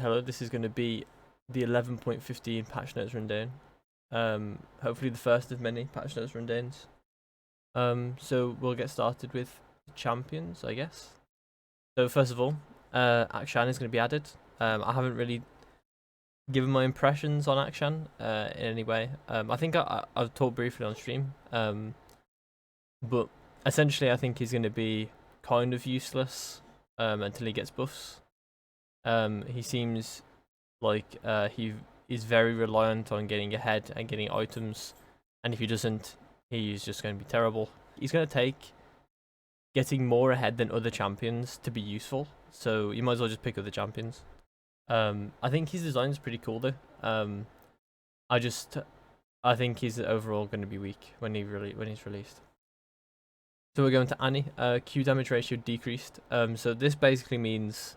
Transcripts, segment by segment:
Hello, this is going to be the 11.15 patch notes rundown. Hopefully the first of many patch notes rundowns. So we'll get started with champions, I guess. So first of all, Akshan is going to be added. I haven't really given my impressions on Akshan in any way. I think I've talked briefly on stream. But essentially I think he's going to be kind of useless until he gets buffs. He seems like he is very reliant on getting ahead and getting items, and if he doesn't, he's just going to be terrible. He's going to take getting more ahead than other champions to be useful, so you might as well just pick other champions. I think his design is pretty cool though. I think he's overall going to be weak when he's released. So we're going to Annie. Q damage ratio decreased. So this basically means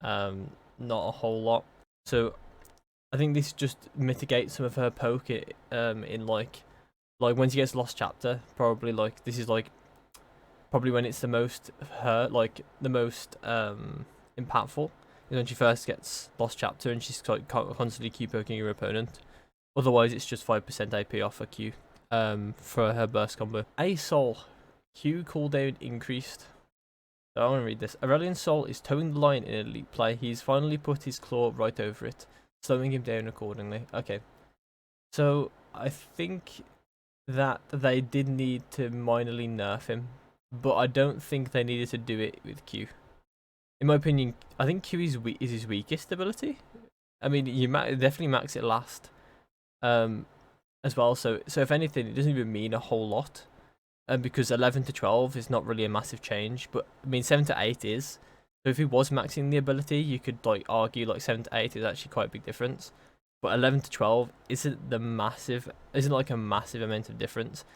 not a whole lot. So I think this just mitigates some of her poke in like when she gets lost chapter, probably like this is like probably when it's the most the most impactful is when she first gets lost chapter and she's like constantly Q poking her opponent. Otherwise it's just 5% AP off her Q for her burst combo. Asol, Q cooldown increased. So I want to read this. Aurelian's soul is towing the line in elite play. He's finally put his claw right over it, slowing him down accordingly. Okay. So I think that they did need to minorly nerf him, but I don't think they needed to do it with Q. In my opinion, I think Q is his weakest ability. I mean, you definitely max it last as well. So if anything, it doesn't even mean a whole lot. Because 11 to 12 is not really a massive change, but I mean 7 to 8 is. So if he was maxing the ability, you could like argue like 7 to 8 is actually quite a big difference. But 11 to 12 isn't like a massive amount of difference.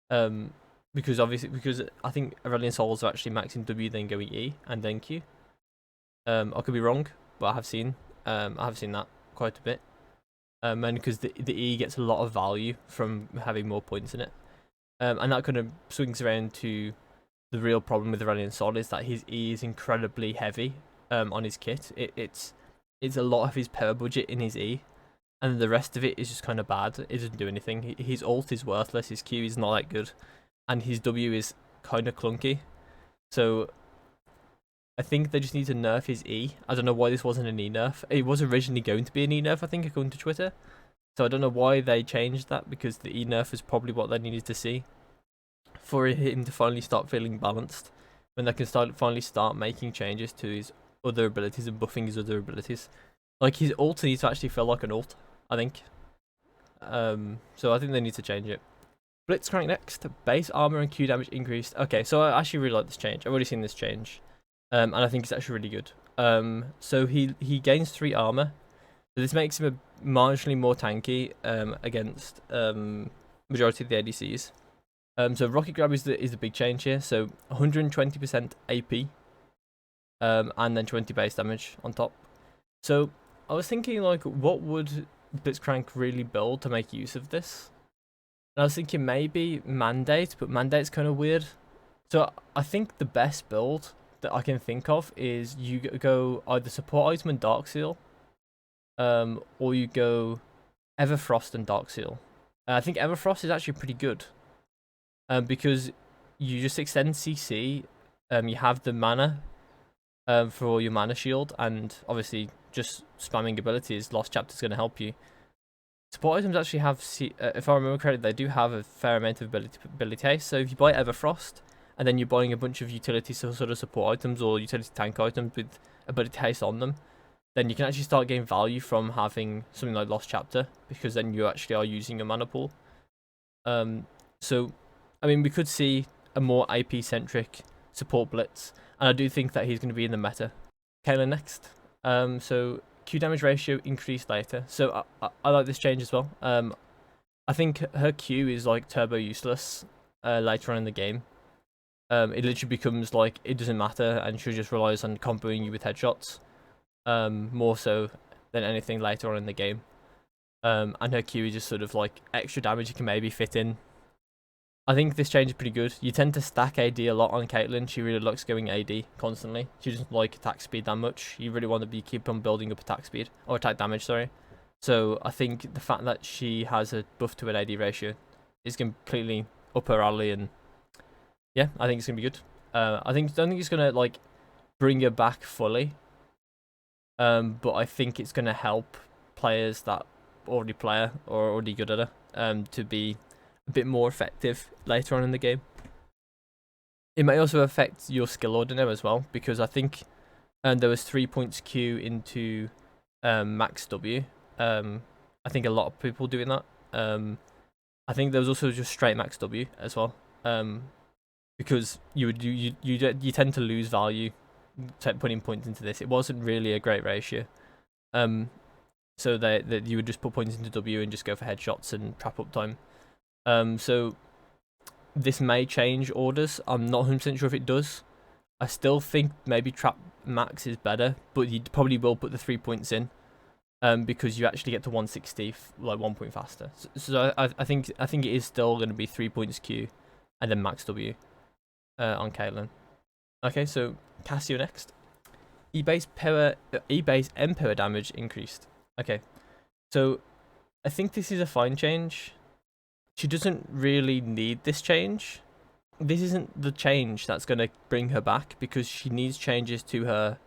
Because I think Aurelian Souls are actually maxing W then going E and then Q. I could be wrong, but I have seen that quite a bit. And because the E gets a lot of value from having more points in it. And that kind of swings around to the real problem with Aurelian Sol is that his E is incredibly heavy on his kit. It's a lot of his power budget in his E, and the rest of it is just kind of bad. It doesn't do anything. His ult is worthless, his Q is not that good, and his W is kind of clunky. So I think they just need to nerf his E. I don't know why this wasn't an E nerf. It was originally going to be an E nerf, I think, according to Twitter. So I don't know why they changed that, because the E nerf is probably what they needed to see for him to finally start feeling balanced, when they can finally start making changes to his other abilities and buffing his other abilities. Like his ult needs to actually feel like an ult, I think. So I think they need to change it. Blitzcrank next. Base armor and Q damage increased. Okay, so I actually really like this change. I've already seen this change, and I think it's actually really good. So he gains 3 armor. So this makes him a marginally more tanky against majority of the ADCs. So Rocket Grab is the big change here. So 120% AP, and then 20 base damage on top. So I was thinking, like, what would Blitzcrank really build to make use of this? And I was thinking maybe Mandate, but Mandate's kind of weird. So I think the best build that I can think of is you go either support item and Dark Seal, or you go Everfrost and Dark Seal. I think Everfrost is actually pretty good, because you just extend CC. You have the mana for your mana shield, and obviously just spamming abilities. Lost Chapter is going to help you. Support items actually have, if I remember correctly, they do have a fair amount of ability haste. So if you buy Everfrost, and then you're buying a bunch of utility sort of support items or utility tank items with ability haste on them, then you can actually start getting value from having something like Lost Chapter, because then you actually are using a mana pool. So, I mean, we could see a more IP-centric support blitz, and I do think that he's going to be in the meta. Kayle next. So Q damage ratio increased later. So I like this change as well. I think her Q is like turbo useless later on in the game. It literally becomes like it doesn't matter, and she just relies on comboing you with headshots. More so than anything later on in the game. And her Q is just sort of like extra damage you can maybe fit in I think this change is pretty good. You tend to stack AD a lot on Caitlyn. She really likes going AD constantly. She doesn't like attack speed that much. You really want to keep on building up attack speed, or attack damage, sorry. So I think the fact that she has a buff to an AD ratio is completely up her alley, and yeah, I think it's gonna be good. Don't think it's gonna like bring her back fully. But I think it's gonna help players that already play her or are already good at her to be a bit more effective later on in the game. It may also affect your skill order now as well, because I think there was 3 points Q into max W. I think a lot of people doing that. I think there was also just straight max W as well. Because you tend to lose value putting points into this. It wasn't really a great ratio. So that you would just put points into W and just go for headshots and trap up time. So this may change orders. I'm not 100% sure if it does. I still think maybe trap max is better, but you probably will put the 3 points in, because you actually get to 160 like 1 point faster. So I think it is still going to be 3 points Q, and then max W, on Caitlyn. Okay, so Cassio next. E-base Empower damage increased. Okay, so I think this is a fine change. She doesn't really need this change. This isn't the change that's going to bring her back, because she needs changes to her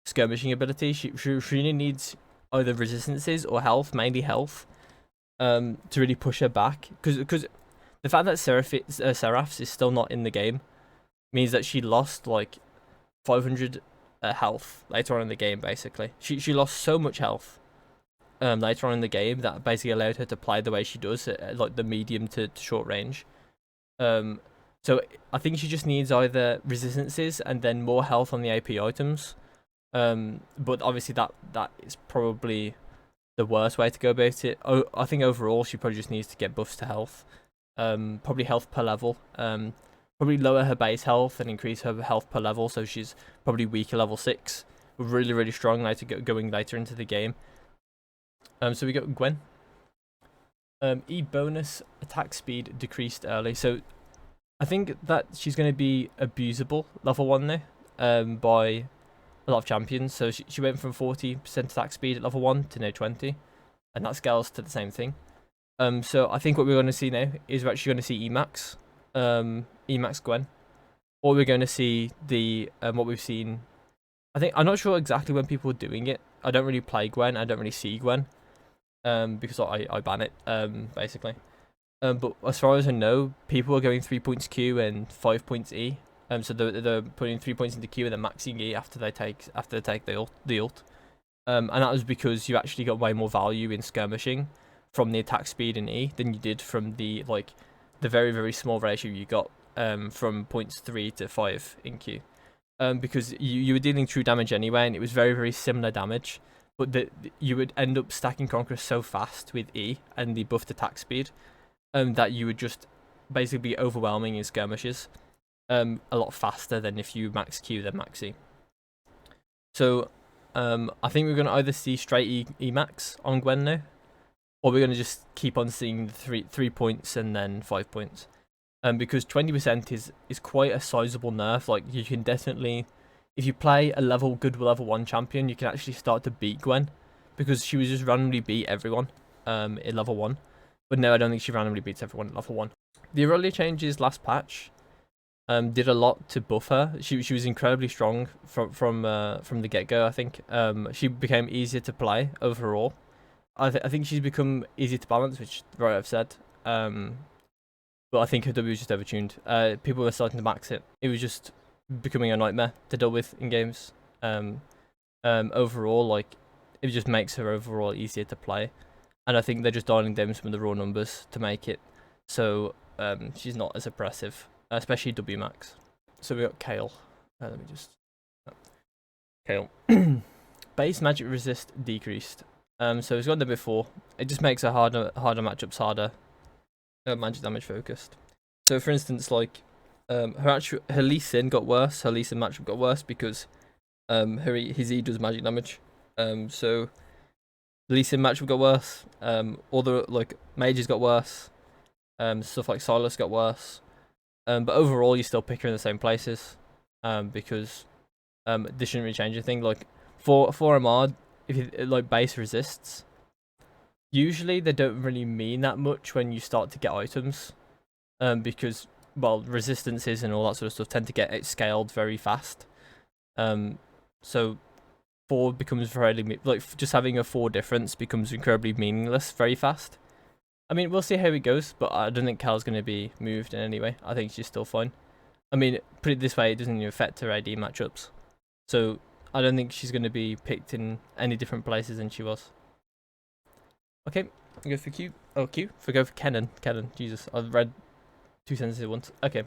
skirmishing ability. She really needs either resistances or health, mainly health, to really push her back. Because the fact that Seraphs is still not in the game means that she lost like 500 health later on in the game. Basically, she lost so much health later on in the game that basically allowed her to play the way she does at like the medium to short range. So I think she just needs either resistances and then more health on the AP items. But obviously that is probably the worst way to go about it. I think overall she probably just needs to get buffs to health. Probably health per level. Probably lower her base health and increase her health per level, so she's probably weaker level 6. Really strong going later into the game. So we got Gwen. E bonus attack speed decreased early, so I think that she's going to be abusable level 1 now by a lot of champions. So she went from 40% attack speed at level 1 to now 20, and that scales to the same thing. So I think what we're going to see now is we're actually going to see Emax, Emax Gwen, or we're going to see the what we've seen. I'm not sure exactly when people are doing it. I don't really play Gwen. I don't really see Gwen, because I ban it basically. But as far as I know, people are going 3 points Q and 5 points E. So they're putting 3 points into Q and then maxing E after they take the ult. And that was because you actually got way more value in skirmishing from the attack speed in E than you did from the very small ratio you got from points 3 to 5 in Q. Because you were dealing true damage anyway, and it was very similar damage, but you would end up stacking Conqueror so fast with E and the buffed attack speed that you would just basically be overwhelming in skirmishes a lot faster than if you max Q then max E. So I think we're going to either see straight E max on Gwen now, or we're going to just keep on seeing the 3 points and then 5 points. Because 20% is quite a sizable nerf. Like, you can definitely, if you play a good level 1 champion, you can actually start to beat Gwen, because she was just randomly beat everyone in level 1. But no, I don't think she randomly beats everyone at level 1. The Irelia changes last patch did a lot to buff her. She was incredibly strong from the get-go, I think. She became easier to play overall. I think she's become easier to balance, which right I've said. But I think her W was just overtuned. People were starting to max it. It was just becoming a nightmare to deal with in games. Overall, like, it just makes her overall easier to play. And I think they're just dialing down some of the raw numbers to make it so she's not as oppressive, especially W max. So we got Kayle. Let me just... Kayle. Base magic resist decreased. So it's gone there before. It just makes her harder matchups harder. Magic damage focused. So for instance, like her Lee Sin got worse. Her Lee Sin matchup got worse because his E does magic damage. So the Lee Sin matchup got worse. All the like mages got worse. Stuff like Sylas got worse. But overall, you still pick her in the same places. Because this shouldn't really change anything. Like for a mod, if you like base resists, usually they don't really mean that much when you start to get items. Because well, resistances and all that sort of stuff tend to get scaled very fast. So 4 becomes fairly like just having a 4 difference becomes incredibly meaningless very fast. I mean, we'll see how it goes, but I don't think Cal's going to be moved in any way. I think she's still fine. I mean, put it this way, it doesn't even affect her AD matchups. So I don't think she's going to be picked in any different places than she was. Okay, go for Q. Oh, Q. Go for Kennen. Jesus, I've read 2 sentences at once. Okay.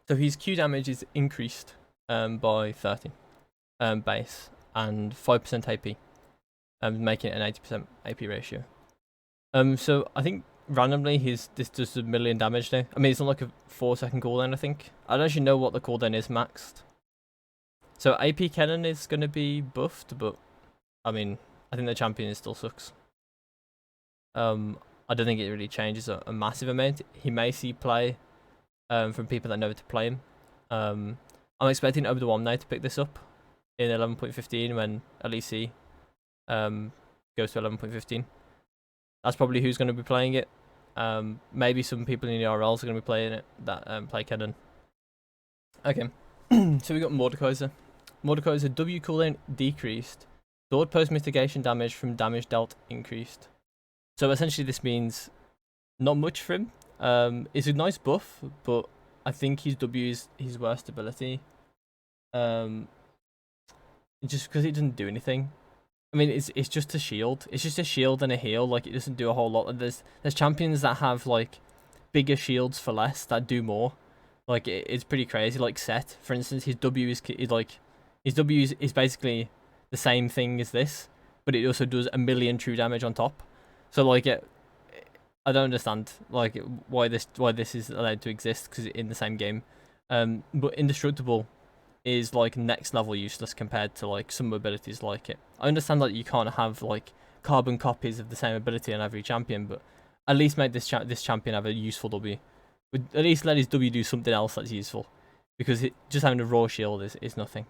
So his Q damage is increased by 30 base and 5% AP, making it an 80% AP ratio. So I think randomly this does a million damage now. I mean, it's not like a 4-second cooldown, I think. I don't actually know what the cooldown is maxed. So AP Kennen is going to be buffed, but I mean, I think the champion still sucks. I don't think it really changes a massive amount. He may see play from people that know to play him. I'm expecting Over the One now to pick this up in 11.15 when LEC goes to 11.15. That's probably who's going to be playing it. Maybe some people in the RLs are going to be playing it that play Kennen. Okay, so we got Mordekaiser. Mordekaiser W cooldown decreased. Sword post mitigation damage from damage dealt increased. So essentially this means not much for him. It's a nice buff, but I think his W is his worst ability. Just because it doesn't do anything. I mean, it's just a shield. It's just a shield and a heal. Like, it doesn't do a whole lot. There's champions that have like bigger shields for less that do more. Like, it's pretty crazy. Like Set, for instance, his W is like his W is basically the same thing as this, but it also does 1,000,000 true damage on top. So like I don't understand like why this is allowed to exist because it's in the same game. But Indestructible is like next level useless compared to like some abilities like it. I understand that you can't have like carbon copies of the same ability on every champion, but at least make this champion have a useful W. At least let his W do something else that's useful, because just having a raw shield is nothing,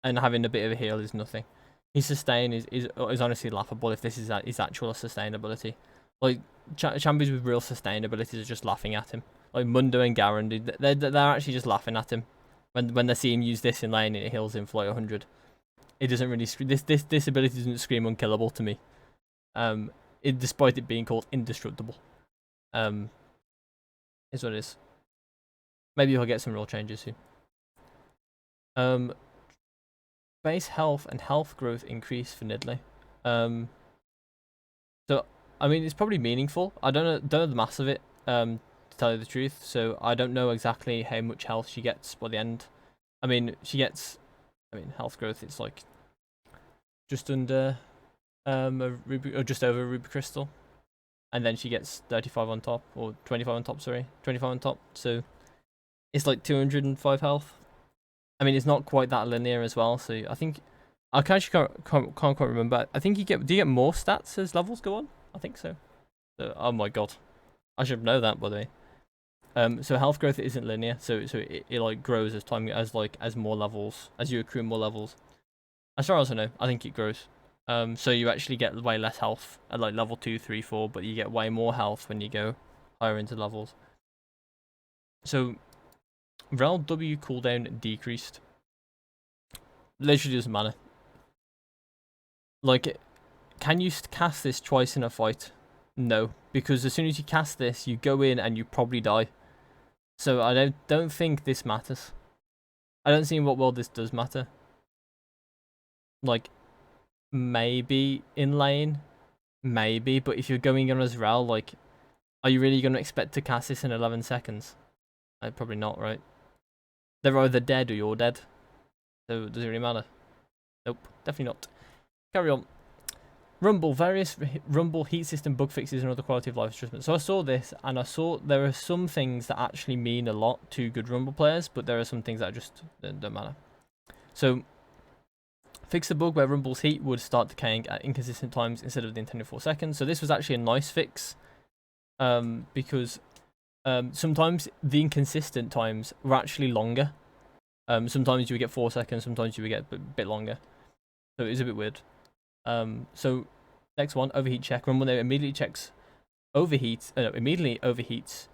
and having a bit of a heal is nothing. His sustain is honestly laughable if this is his actual sustainability. Like champions with real sustainabilities are just laughing at him. Like Mundo and Garen, dude, they're actually just laughing at him when they see him use this in lane and it heals him for like 100. It doesn't really this ability doesn't scream unkillable to me. Despite it being called indestructible. Is what it is. Maybe he'll get some real changes soon. Base health and health growth increase for Nidalee. So I mean it's probably meaningful. I don't know the mass of it, to tell you the truth. So I don't know exactly how much health she gets by the end. I mean health growth it's like just under or just over a ruby crystal. And then she gets 35 on top, or 25 on top, sorry. 25 on top. So it's like 205 health. I mean, it's not quite that linear as well, so I think I can't quite remember. I think do you get more stats as levels go on? I think so. Oh my god, I should know that by the way. So health growth isn't linear, so it like grows as time as more levels, as you accrue more levels. As far as I know, I think it grows. So you actually get way less health at like level 2, 3, 4, but you get way more health when you go higher into levels. So Rell W cooldown decreased. Literally doesn't matter. Like, can you cast this twice in a fight? No, because as soon as you cast this, you go in and you probably die. So I don't think this matters. I don't see in what world this does matter. Like, maybe in lane, maybe, but if you're going on as Rell, like, are you really going to expect to cast this in 11 seconds? Probably not, right? They're either dead or you're dead. So does it really matter? Nope, definitely not. Carry on. Rumble, various Rumble heat system bug fixes and other quality of life adjustments. So I saw this and I saw there are some things that actually mean a lot to good Rumble players, but there are some things that just don't matter. So fix the bug where Rumble's heat would start decaying at inconsistent times instead of the intended 4 seconds. So this was actually a nice fix. because sometimes the inconsistent times were actually longer. Sometimes you would get 4 seconds, sometimes you would get a bit longer. So it is a bit weird. So next one, overheat check. Rumble now immediately checks immediately overheats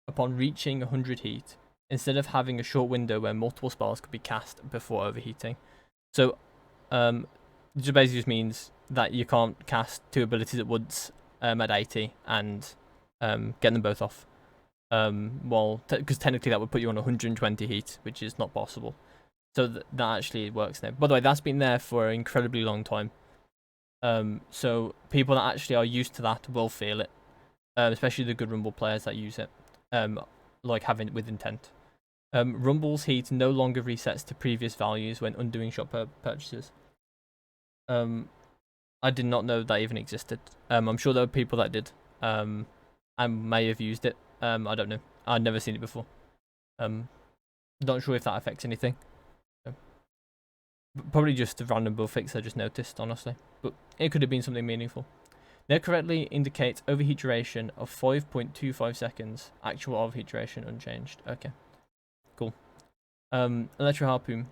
upon reaching 100 heat, instead of having a short window where multiple spells could be cast before overheating. So it just basically just means that you can't cast 2 abilities at once at 80 and get them both off. Well, because technically that would put you on 120 heat, which is not possible. So that actually works now. By the way, that's been there for an incredibly long time. So people that actually are used to that will feel it, especially the good Rumble players that use it, like having it with intent. Rumble's heat no longer resets to previous values when undoing shop purchases. I did not know that even existed. I'm sure there were people that did. I may have used it. I don't know. I'd never seen it before. Not sure if that affects anything. Probably just a random bug fix I just noticed, honestly. But it could have been something meaningful. Now correctly indicates overheat duration of 5.25 seconds. Actual overheat duration unchanged. Okay. Cool. Electro Harpoon.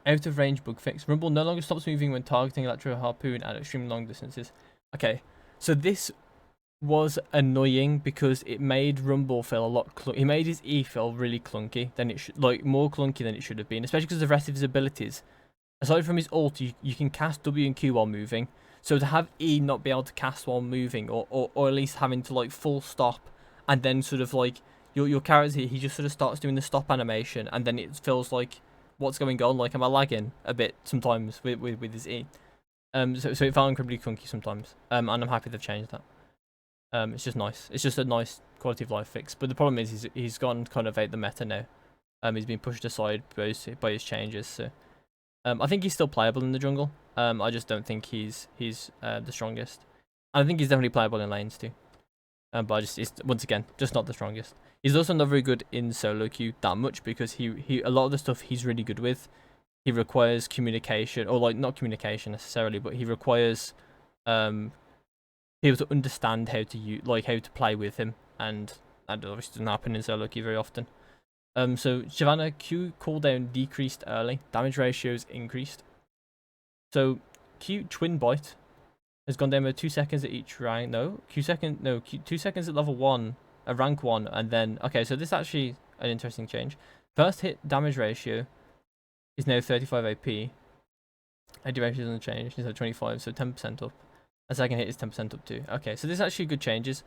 Out of range bug fix. Rumble no longer stops moving when targeting Electro Harpoon at extremely long distances. Okay. So this was annoying because it made Rumble feel a lot it made his E feel really clunky than it should, like more clunky than it should have been, especially because the rest of his abilities, aside from his ult, you can cast W and Q while moving. So to have E not be able to cast while moving, or at least having to like full stop and then sort of like your character, he just sort of starts doing the stop animation and then it feels like, what's going on? Like, am I lagging a bit sometimes with his E? So it felt incredibly clunky sometimes. And I'm happy they've changed that. It's just nice. It's just a nice quality of life fix. But the problem is he's gone kind of out the meta now. He's been pushed aside by his changes. So I think he's still playable in the jungle. I just don't think he's the strongest. I think he's definitely playable in lanes too. But it's once again just not the strongest. He's also not very good in solo queue that much because he a lot of the stuff he's really good with, he requires communication, or like not communication necessarily, but he requires people to understand how to how to play with him, and that obviously doesn't happen in solo queue very often. So Shyvana, Q cooldown decreased early, damage ratios increased. So Q twin bite has gone down by 2 seconds at each rank. No, Q 2 seconds at level 1, rank 1, and then okay. So this is actually an interesting change. First hit damage ratio is now 35 AP. AD ratio doesn't change. It's at 25, so 10% up. A second hit is 10% up too. Okay, so this is actually good changes.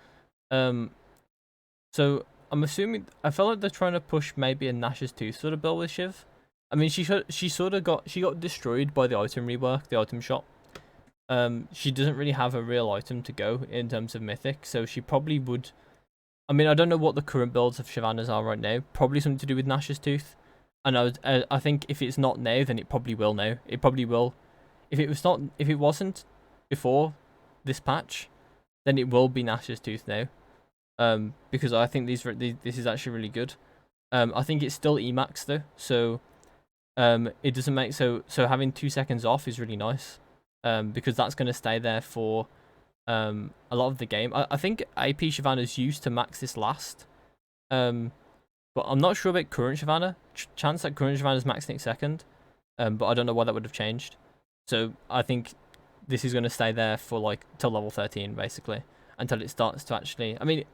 So I'm assuming, I felt like they're trying to push maybe a Nash's Tooth sort of build with Shiv. I mean, she got destroyed by the item rework, the item shop. She doesn't really have a real item to go in terms of mythic, so she probably would. I mean, I don't know what the current builds of Shyvana's are right now. Probably something to do with Nash's Tooth. And I think if it's not now, then it probably will now. It probably will. If it wasn't before this patch, then it will be Nash's Tooth now. Because I think this is actually really good. I think it's still Emax though, so it doesn't make so having 2 seconds off is really nice. Because that's going to stay there for a lot of the game. I think AP Shyvana's used to max this last. But I'm not sure about current Shyvana. Chance that current Shyvana's maxing it second. But I don't know why that would have changed. So I think this is going to stay there for like till level 13 basically, until it starts to actually. I mean,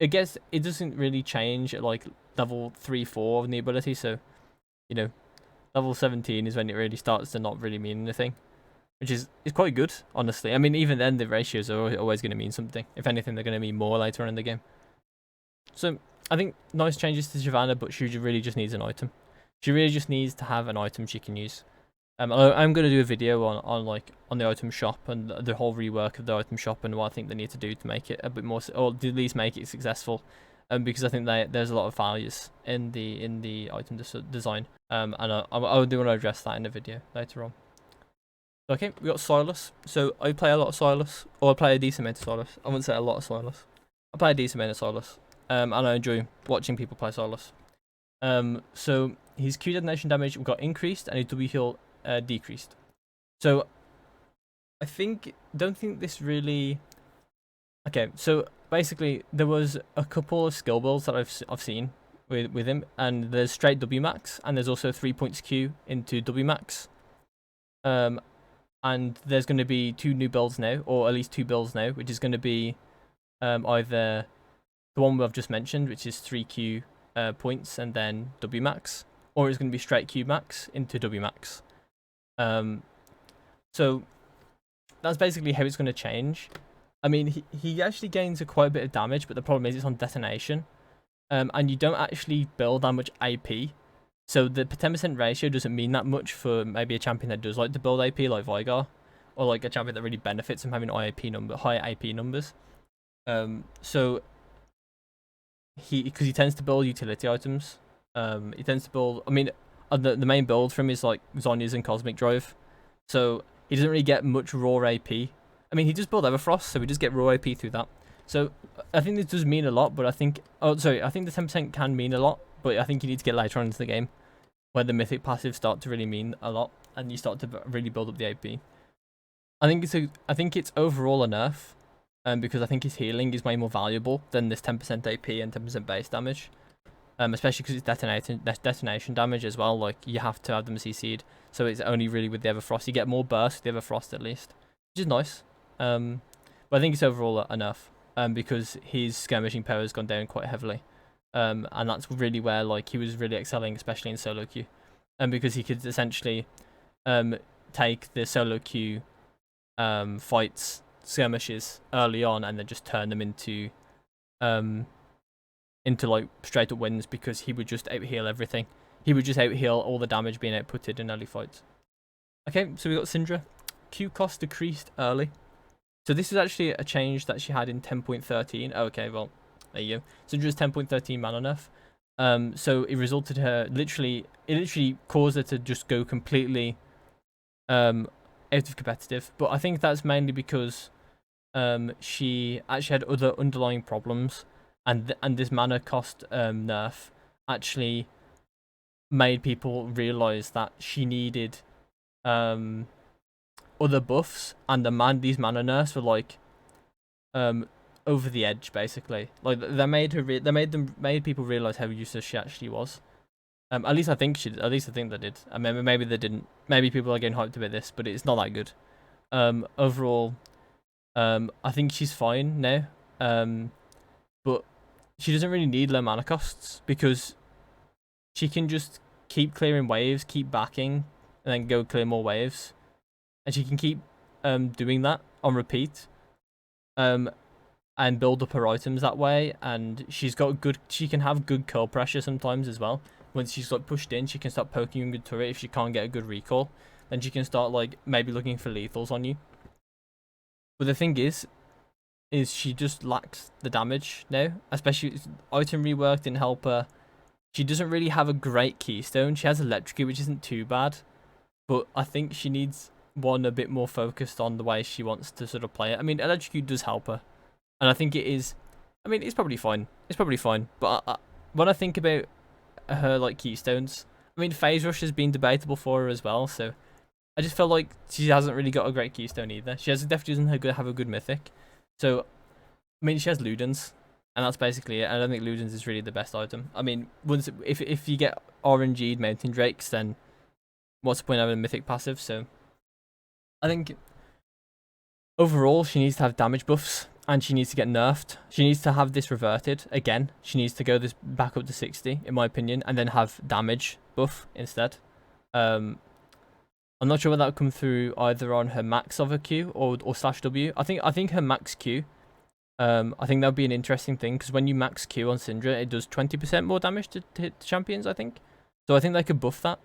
I guess it doesn't really change at like level 3, 4 of the ability. So, you know, level 17 is when it really starts to not really mean anything, which is quite good, honestly. I mean, even then the ratios are always going to mean something. If anything, they're going to mean more later on in the game. So I think nice changes to Shyvana, but she really just needs an item. She really just needs to have an item she can use. I'm going to do a video on the item shop and the whole rework of the item shop and what I think they need to do to make it a bit more, or at least make it successful. Because I think there's a lot of values in the item design. And I do want to address that in a video later on. Okay, we got Sylas. So I play a lot of Sylas, or I play a decent amount of Sylas. I wouldn't say a lot of Sylas. I play a decent amount of Sylas. And I enjoy watching people play Sylas. So his Q detonation damage got increased and his W heal decreased. So I don't think this really Okay, so basically there was a couple of skill builds that I've seen with him, and there's straight W max, and there's also 3 points Q into W max. And there's going to be 2 new builds now, or at least 2 builds now, which is going to be either the one I've just mentioned, which is 3Q points and then W max, or it's going to be straight Q max into W max. So that's basically how it's going to change. I mean, he actually gains quite a bit of damage, but the problem is it's on detonation. And you don't actually build that much AP. So the 10% ratio doesn't mean that much for maybe a champion that does like to build AP, like Viego, or like a champion that really benefits from having high AP numbers. So because he tends to build utility items. He tends to build. I mean, the main build from him is like Zhonya's and Cosmic Drive. So he doesn't really get much raw AP. I mean, he does build Everfrost, so he does get raw AP through that. So I think this does mean a lot, but I think I think the 10% can mean a lot, but I think you need to get later on into the game where the mythic passives start to really mean a lot and you start to really build up the AP. I think it's overall a nerf, because I think his healing is way more valuable than this 10% AP and 10% base damage. Especially because it's detonation damage as well. Like, you have to have them CC'd, so it's only really with the Everfrost. You get more burst with the Everfrost at least, which is nice. But I think it's overall a nerf, because his skirmishing power has gone down quite heavily. And that's really where like he was really excelling, especially in solo queue, because he could essentially take the solo queue fights, skirmishes early on, and then just turn them into like straight up wins, because he would just out heal everything. He would just out heal all the damage being outputted in early fights. Okay, so we got Syndra. Q cost decreased early. So this is actually a change that she had in 10.13. Okay, well, there you go. Syndra's 10.13 mana nerf. So it resulted her it literally caused her to just go completely out of competitive. But I think that's mainly because she actually had other underlying problems, and this mana cost nerf actually made people realize that she needed other buffs, and these mana nerfs were like over the edge, basically. Like, they made people realize how useless she actually was. At least I think they did. I mean, maybe they didn't. Maybe people are getting hyped about this, but it's not that good. Overall, I think she's fine now. But she doesn't really need low mana costs, because she can just keep clearing waves, keep backing, and then go clear more waves, and she can keep doing that on repeat. And build up her items that way, and she can have good curl pressure sometimes as well. Once she's like pushed in, she can start poking you in good turret. If she can't get a good recall, then she can start like maybe looking for lethals on you. But the thing is she just lacks the damage now, especially item rework didn't help her. She doesn't really have a great keystone. She has electrocute, which isn't too bad, but I think she needs one a bit more focused on the way she wants to sort of play it. I mean, electrocute does help her, and I think it is. I mean, it's probably fine. But when I think about her like keystones, I mean, phase rush has been debatable for her as well. So I just feel like she hasn't really got a great keystone either. She definitely doesn't have a good mythic. So I mean, she has Ludens, and that's basically it. I don't think Ludens is really the best item. I mean, if you get RNG'd Mountain Drakes, then what's the point of having a mythic passive? So I think overall she needs to have damage buffs, and she needs to get nerfed. She needs to have this reverted again. She needs to go this back up to 60, in my opinion, and then have damage buff instead. I'm not sure whether that would come through either on her max of her Q or /W. I think her max Q. I think that would be an interesting thing, because when you max Q on Syndra, it does 20% more damage to hit champions, I think. So I think they could buff that.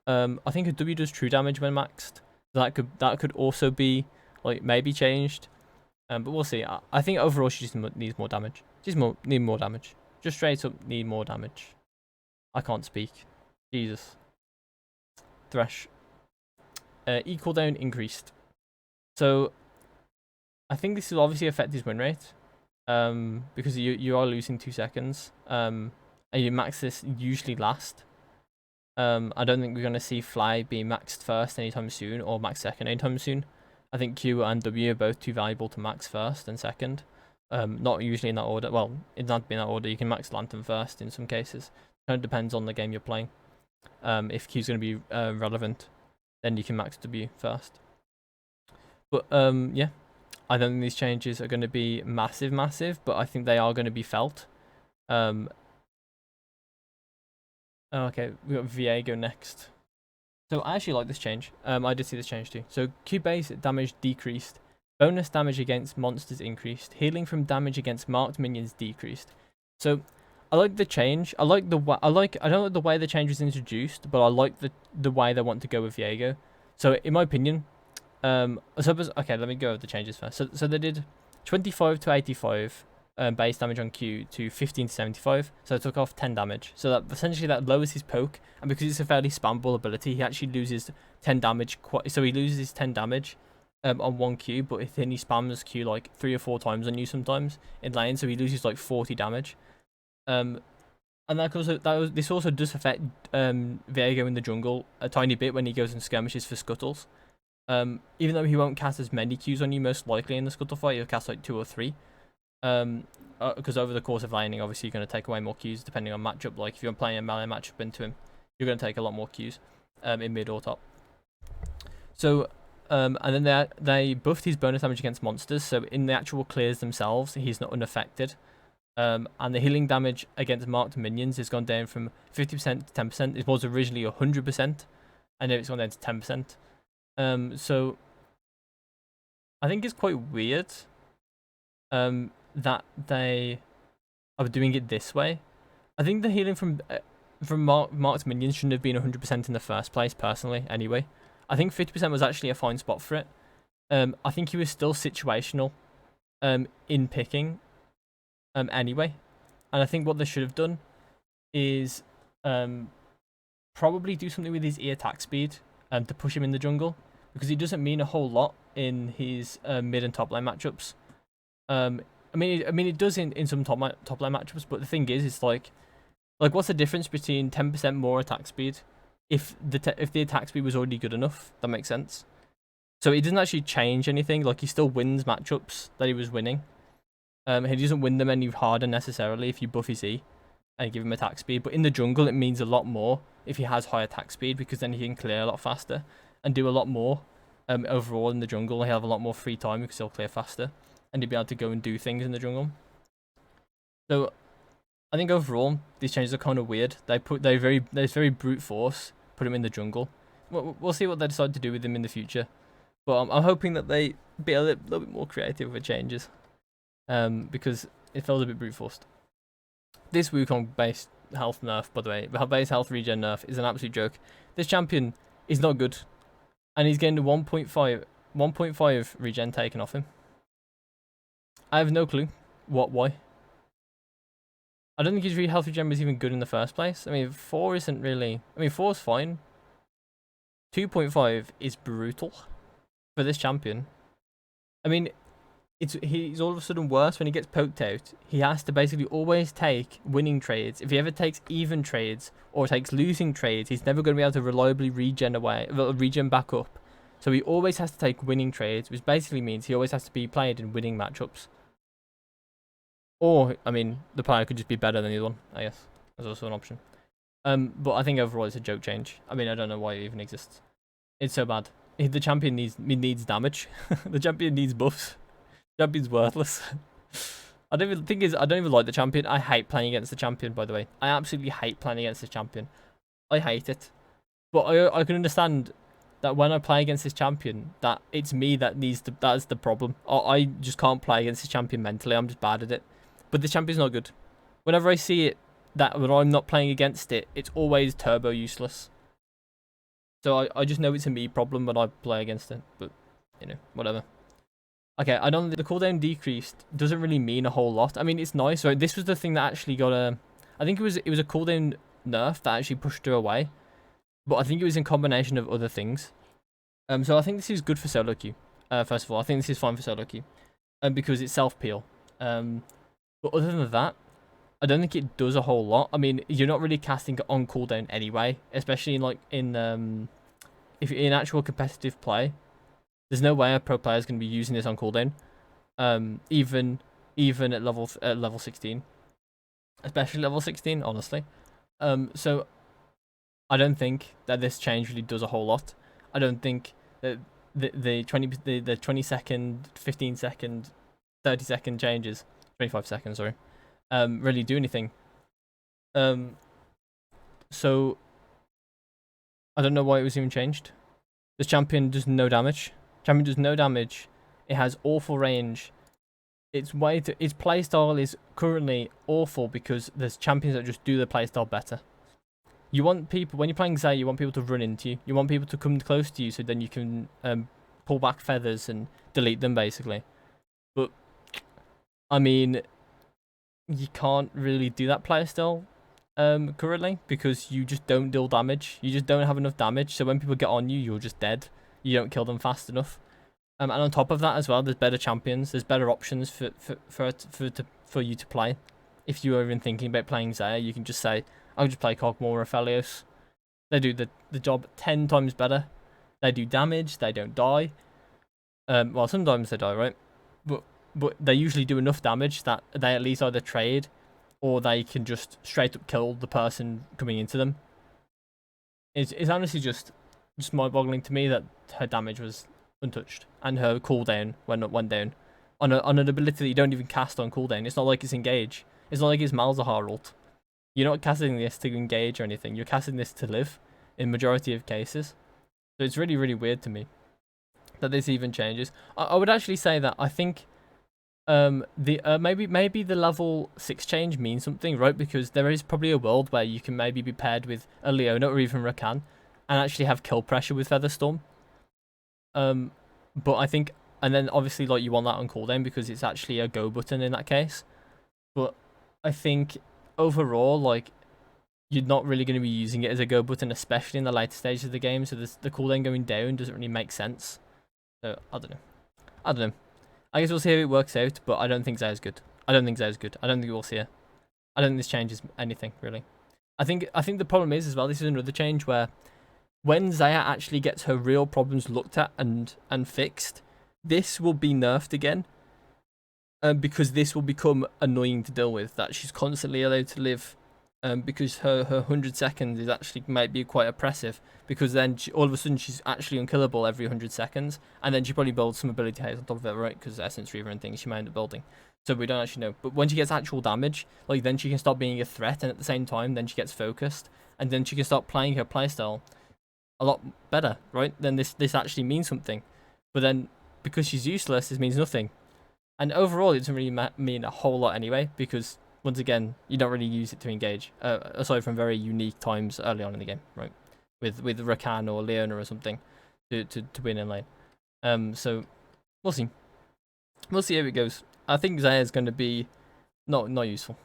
I think her W does true damage when maxed. That could also be like maybe changed. But we'll see. I think overall she just needs more damage. Need more damage. Just straight up need more damage. I can't speak. Jesus. Thresh. E cooldown increased. So I think this will obviously affect his win rate. Because you are losing 2 seconds. And you max this usually last. I don't think we're gonna see Fly being maxed first anytime soon, or max second anytime soon. I think Q and W are both too valuable to max first and second. Not usually in that order. Well, it doesn't have to be in that order. You can max Lantern first in some cases. Kind of depends on the game you're playing. If Q's going to be relevant, then you can max W first. But yeah, I don't think these changes are going to be massive, but I think they are going to be felt. Okay, we got Viego next. So I actually like this change. I did see this change too. So Q base damage decreased, bonus damage against monsters increased, healing from damage against marked minions decreased. So I like the change. I don't like the way the change was introduced, but I like the way they want to go with Viego. So in my opinion, okay, let me go over the changes first. So they did 25 to 85 base damage on Q to 15 to 75, so it took off 10 damage. So that essentially that lowers his poke, and because it's a fairly spammable ability, he actually loses 10 damage. So he loses his 10 damage on one Q, but then he spams Q like 3 or 4 times on you sometimes in lane, so he loses like 40 damage. And this also does affect Viego in the jungle a tiny bit when he goes and skirmishes for scuttles. Even though he won't cast as many Qs on you, most likely in the scuttle fight, he'll cast like 2 or 3. Because over the course of laning, obviously you're going to take away more Qs depending on matchup. Like if you're playing a melee matchup into him, you're going to take a lot more Qs in mid or top. So and then they buffed his bonus damage against monsters. So in the actual clears themselves, he's not unaffected. And the healing damage against marked minions has gone down from 50% to 10%. It was originally 100%, and now it's gone down to 10%. So I think it's quite weird that they are doing it this way. I think the healing from marked minions shouldn't have been 100% in the first place, personally, anyway. I think 50% was actually a fine spot for it. I think he was still situational in picking anyway. And I think what they should have done is probably do something with his E attack speed to push him in the jungle, because he doesn't mean a whole lot in his mid and top lane matchups. I mean, it does in some top lane matchups, but the thing is, it's like what's the difference between 10% more attack speed if the attack speed was already good enough? That makes sense. So it doesn't actually change anything. Like, he still wins matchups that he was winning. He doesn't win them any harder necessarily if you buff his E and give him attack speed. But in the jungle, it means a lot more if he has high attack speed, because then he can clear a lot faster and do a lot more overall in the jungle. He'll have a lot more free time because he'll clear faster, and he'll be able to go and do things in the jungle. So I think overall these changes are kind of weird. There's very brute force put him in the jungle. We'll see what they decide to do with him in the future, but I'm hoping that they be a little bit more creative with changes, because it felt a bit brute forced. This Wukong based health nerf, by the way, base health regen nerf, is an absolute joke. This champion is not good, and he's getting 1.5 regen taken off him. I have no clue why. I don't think his health regen was even good in the first place. I mean, 4 isn't really... I mean, 4's fine. 2.5 is brutal for this champion. I mean, he's all of a sudden worse when he gets poked out. He has to basically always take winning trades. If he ever takes even trades or takes losing trades, he's never going to be able to reliably regen back up. So he always has to take winning trades, which basically means he always has to be played in winning matchups. Or, I mean, the player could just be better than the other one, I guess. That's also an option. But I think overall it's a joke change. I mean, I don't know why it even exists. It's so bad. The champion needs damage. The champion needs buffs. The champion's worthless. I don't even like the champion. I hate playing against the champion, by the way. I absolutely hate playing against the champion. I hate it. But I can understand that when I play against this champion, that it's me that's the problem. I just can't play against this champion mentally. I'm just bad at it. But the champion's not good. Whenever I see it, that when I'm not playing against it, it's always turbo useless. So I just know it's a me problem when I play against it. But, you know, whatever. Okay, I don't think the cooldown decreased doesn't really mean a whole lot. I mean, it's nice. So this was the thing that actually got a... I think it was a cooldown nerf that actually pushed her away. But I think it was in combination of other things. So I think this is good for solo queue. First of all, I think this is fine for solo queue. Because it's self-peel. But other than that, I don't think it does a whole lot. I mean, you're not really casting it on cooldown anyway, especially if you're in actual competitive play. There's no way a pro player is going to be using this on cooldown. Even even at level 16, especially level 16. Honestly, so I don't think that this change really does a whole lot. I don't think that the 20-second, 15-second, 30-second changes, 25 seconds, sorry, really do anything. So I don't know why it was even changed. This champion does no damage. Champion does no damage. It has awful range. Its playstyle is currently awful because there's champions that just do the playstyle better. You want people, when you're playing Xayah, you want people to run into you. You want people to come close to you so then you can pull back feathers and delete them, basically. But, I mean, you can't really do that playstyle currently because you just don't deal damage. You just don't have enough damage. So when people get on you, you're just dead. You don't kill them fast enough. And on top of that as well, there's better champions. There's better options for you to play. If you're even thinking about playing Xayah, you can just say, I'll just play Cogmore or Aphelios. They do the job 10 times better. They do damage. They don't die. Well, sometimes they die, right? But they usually do enough damage that they at least either trade or they can just straight up kill the person coming into them. It's honestly just mind-boggling to me that her damage was untouched and her cooldown went down on an ability that you don't even cast on cooldown. It's not like it's engage. It's not like it's Malzahar ult. You're not casting this to engage or anything. You're casting this to live in majority of cases. So it's really, really weird to me that this even changes. I would actually say that I think maybe the level 6 change means something, right? Because there is probably a world where you can maybe be paired with a Leona or even Rakan and actually have kill pressure with Featherstorm. But I think, and then obviously like you want that on cooldown because it's actually a go button in that case. But I think overall, like, you're not really going to be using it as a go button, especially in the later stages of the game. So the cooldown going down doesn't really make sense. So I don't know. I guess we'll see how it works out, but I don't think Xayah's good. I don't think we'll see it. I don't think this changes anything really. I think the problem is as well. This is another change where when Xayah actually gets her real problems looked at and fixed, this will be nerfed again. Because this will become annoying to deal with, that she's constantly allowed to live, because her 100 seconds is actually might be quite oppressive, because then all of a sudden she's actually unkillable every 100 seconds, and then she probably builds some ability haze on top of it, right, because Essence Reaver and things she might end up building. So we don't actually know. But when she gets actual damage, like, then she can stop being a threat, and at the same time, then she gets focused, and then she can start playing her playstyle a lot better, right? Then this actually means something. But then, because she's useless, this means nothing. And overall, it doesn't really mean a whole lot anyway, because, once again, you don't really use it to engage, aside from very unique times early on in the game, right? With Rakan or Leona or something to win in lane. So, we'll see. We'll see how it goes. I think Xayah is going to be not useful.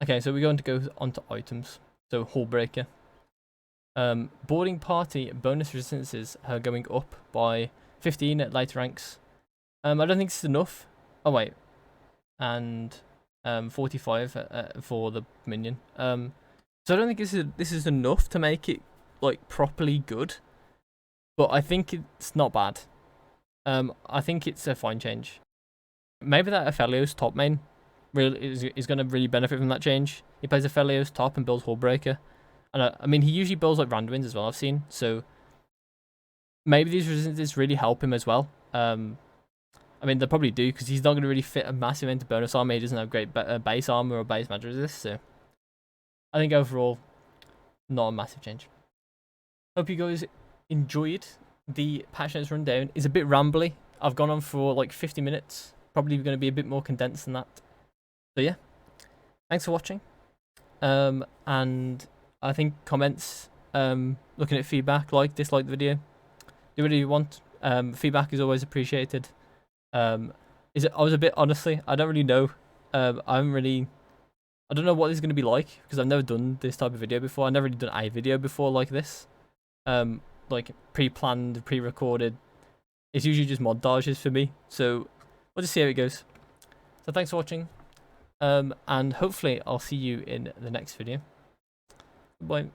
Okay, so we're going to go on to items. So, Hullbreaker. Boarding party bonus resistances are going up by 15 at later ranks. I don't think it's enough. Oh wait, and 45 for the minion. So I don't think this is enough to make it like properly good, but I think it's not bad. I think it's a fine change. Maybe that Aphelios top main really is going to really benefit from that change. He plays Aphelios top and builds Hullbreaker, and I mean he usually builds like Randwins as well. I've seen, so maybe these resistances really help him as well. I mean, they probably do, because he's not going to really fit a massive into bonus armor. He doesn't have great base armor or base magic resist, so I think overall, not a massive change. Hope you guys enjoyed the patch notes rundown. It's a bit rambly. I've gone on for like 50 minutes. Probably going to be a bit more condensed than that. So yeah, thanks for watching. And I think comments, looking at feedback, dislike the video, do whatever you want. Feedback is always appreciated. I was a bit, honestly, I don't really know. I don't know what this is going to be like, because I've never done this type of video before. I've never really done a video before like this. Like pre-planned, pre-recorded. It's usually just montages for me. So we'll just see how it goes. So thanks for watching. And hopefully I'll see you in the next video. Bye.